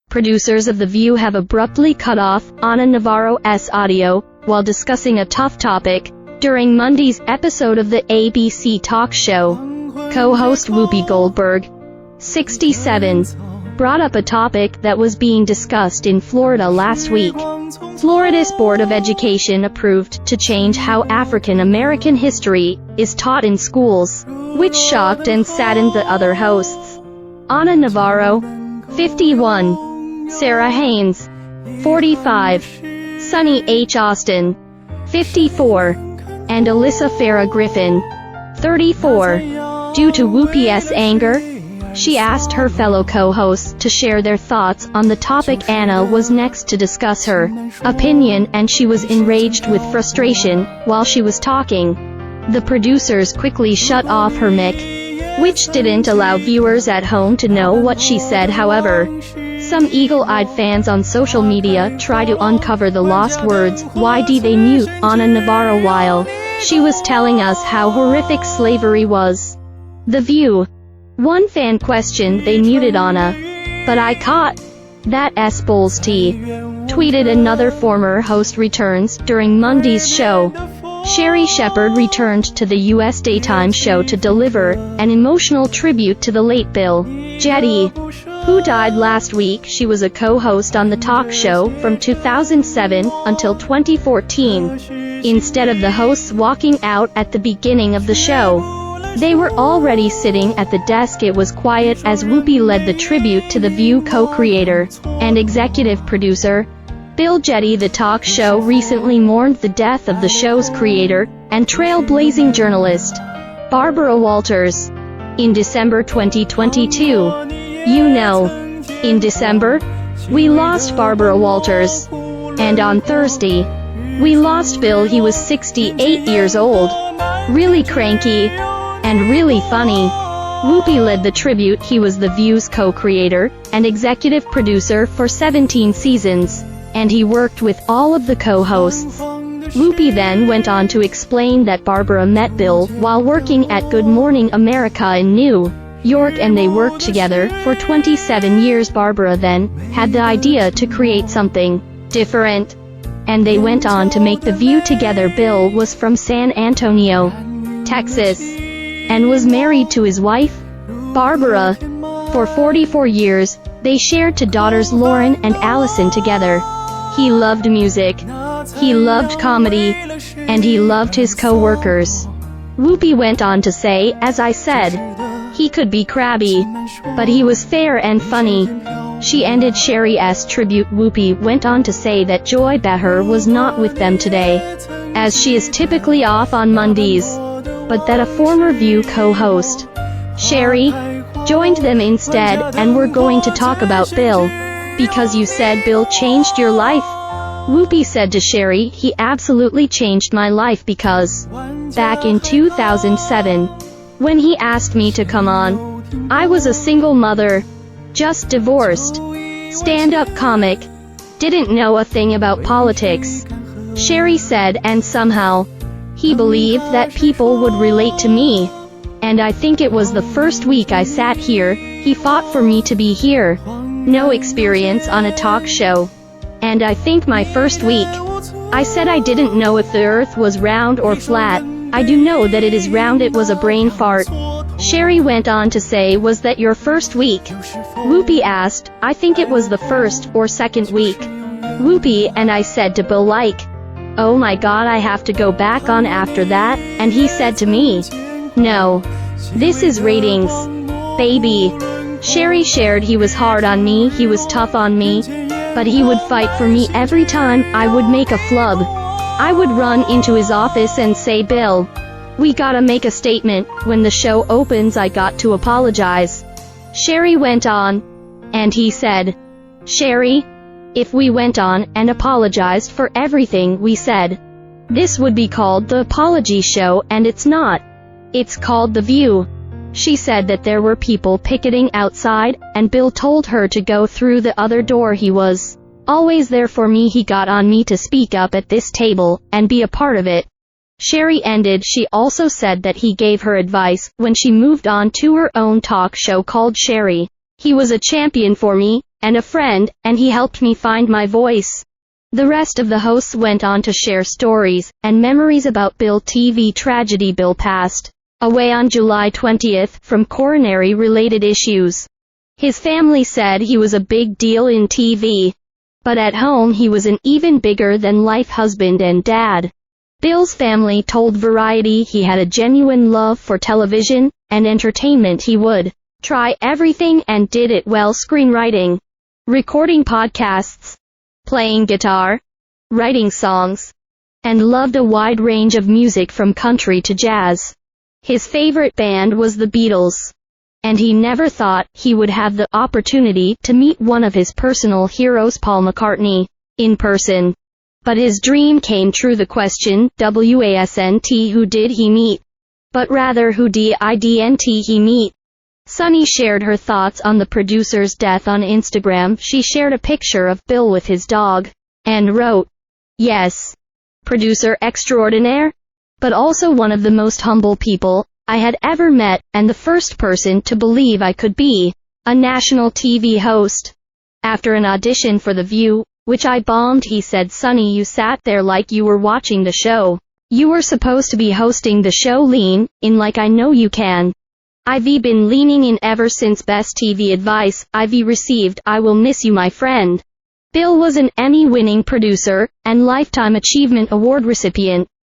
Producers of The View have abruptly cut off Ana Navarro's audio while discussing a tough topic during Monday's episode of the ABC talk show. Co-host Whoopi Goldberg, 67, brought up a topic that was being discussed in Florida last week. Florida's Board of Education approved to change how African American history is taught in schools, which shocked and saddened the other hosts. Ana Navarro, 51, Sarah Haynes, 45, Sunny H. Austin, 54, and Alyssa Farah Griffin, 34. Due to Whoopi's anger, she asked her fellow co-hosts to share their thoughts on the topic. Ana was next to discuss her opinion, and she was enraged with frustration while she was talking. The producers quickly shut off her mic, which didn't allow viewers at home to know what she said. However, some eagle-eyed fans on social media try to uncover the lost words. Why did they mute Ana Navarro while she was telling us how horrific slavery was? The View. One fan questioned they muted Ana, but I caught that S-Bulls tea, tweeted another former host. Returns during Monday's show. Sherri Shepherd returned to the U.S. daytime show to deliver an emotional tribute to the late Bill Jetty, who died last week. She was a co-host on the talk show from 2007 until 2014. Instead of the hosts walking out at the beginning of the show, they were already sitting at the desk. It was quiet as Whoopi led the tribute to The View co-creator and executive producer, Bill Jetty. The talk show recently mourned the death of the show's creator and trailblazing journalist, Barbara Walters, in December 2022. In December, we lost Barbara Walters. And on Thursday, we lost Bill. He was 68 years old, really cranky, and really funny. Whoopi led the tribute. He was The View's co-creator and executive producer for 17 seasons, and he worked with all of the co-hosts. Whoopi then went on to explain that Barbara met Bill while working at Good Morning America in New York, and they worked together for 27 years. Barbara then had the idea to create something different, and they went on to make The View together. Bill was from San Antonio, Texas, and was married to his wife, Barbara, for 44 years. They shared two daughters, Lauren and Allison, together. He loved music, he loved comedy, and he loved his co-workers. Whoopi went on to say, as I said, he could be crabby, but he was fair and funny. She ended Sherri's tribute. Whoopi went on to say that Joy Behar was not with them today, as she is typically off on Mondays, but that a former View co-host, Sherri, joined them instead, and we're going to talk about Bill, because you said Bill changed your life. Whoopi said to Sherri, he absolutely changed my life, because back in 2007, when he asked me to come on, I was a single mother, just divorced, stand-up comic, didn't know a thing about politics, Sherri said, and somehow he believed that people would relate to me. And I think it was the first week I sat here, he fought for me to be here. No experience on a talk show. And I think my first week, I said I didn't know if the earth was round or flat. I do know that it is round. It was a brain fart. Sherri went on to say, was that your first week? Whoopi asked, I think it was the first or second week. Whoopi and I said to Bill, like, oh my god, I have to go back on after that, and he said to me, no, this is ratings, baby. Sherri shared, he was hard on me, he was tough on me, but he would fight for me every time I would make a flub. I would run into his office and say, Bill, we gotta make a statement. When the show opens, I got to apologize. Sherri went on, and he said, Sherri, if we went on and apologized for everything we said, this would be called The Apology Show, and it's not. It's called The View. She said that there were people picketing outside, and Bill told her to go through the other door. He was always there for me. He got on me to speak up at this table and be a part of it. Sherri ended. She also said that he gave her advice when she moved on to her own talk show called Sherri He was a champion for me, and a friend, and he helped me find my voice. The rest of the hosts went on to share stories and memories about Bill TV tragedy. Bill passed away on July 20th from coronary-related issues. His family said he was a big deal in TV, but at home he was an even bigger-than-life husband and dad. Bill's family told Variety he had a genuine love for television and entertainment. He would try everything and did it well: screenwriting, recording podcasts, playing guitar, writing songs, and loved a wide range of music from country to jazz. His favorite band was the Beatles, and he never thought he would have the opportunity to meet one of his personal heroes, Paul McCartney, in person. But his dream came true. The question wasn't who did he meet, but rather who didn't he meet. Sunny shared her thoughts on the producer's death on Instagram. She shared a picture of Bill with his dog, and wrote, "Yes, producer extraordinaire, but also one of the most humble people I had ever met, and the first person to believe I could be a national TV host. After an audition for The View, which I bombed," he said. "Sunny, you sat there like you were watching the show. You were supposed to be hosting the show. Lean in like I know you can. I've been leaning in ever since. Best TV advice I've received. I will miss you, my friend." Bill was an Emmy-winning producer and Lifetime Achievement Award recipient.